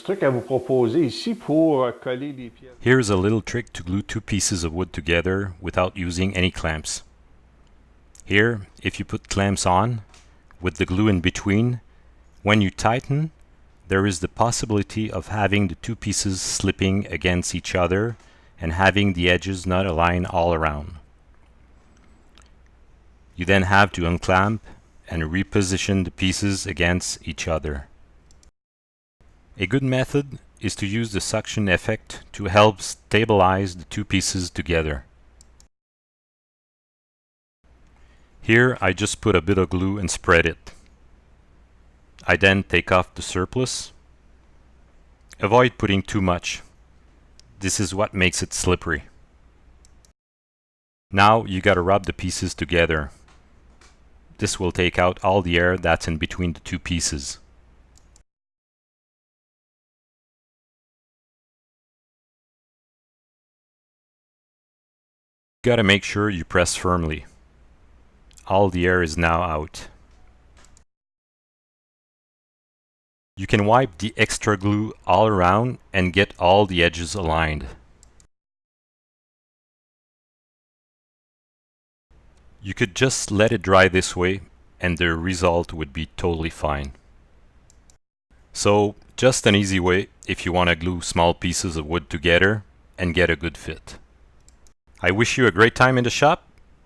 truc à vous proposer ici pour coller les pièces. Here's a little trick to glue two pieces of wood together without using any clamps. Here, if you put clamps on, with the glue in between, when you tighten, there is the possibility of having the two pieces slipping against each other and having the edges not align all around. You then have to unclamp and reposition the pieces against each other. A good method is to use the suction effect to help stabilize the two pieces together. Here I just put a bit of glue and spread it. I then take off the surplus. Avoid putting too much. This is what makes it slippery. Now you gotta rub the pieces together. This will take out all the air that's in between the two pieces. You gotta make sure you press firmly. All the air is now out. You can wipe the extra glue all around and get all the edges aligned. You could just let it dry this way and the result would be totally fine. So, just an easy way if you want to glue small pieces of wood together and get a good fit. I wish you a great time in the shop.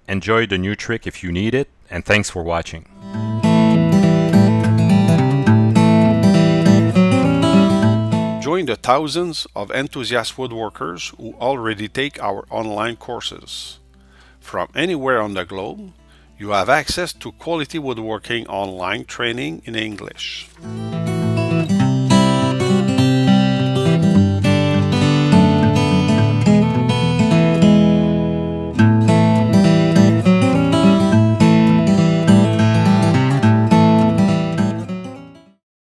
Enjoy the new trick if you need it, and thanks for watching. Join the thousands of enthusiast woodworkers who already take our online courses. From anywhere on the globe, you have access to quality woodworking online training in English.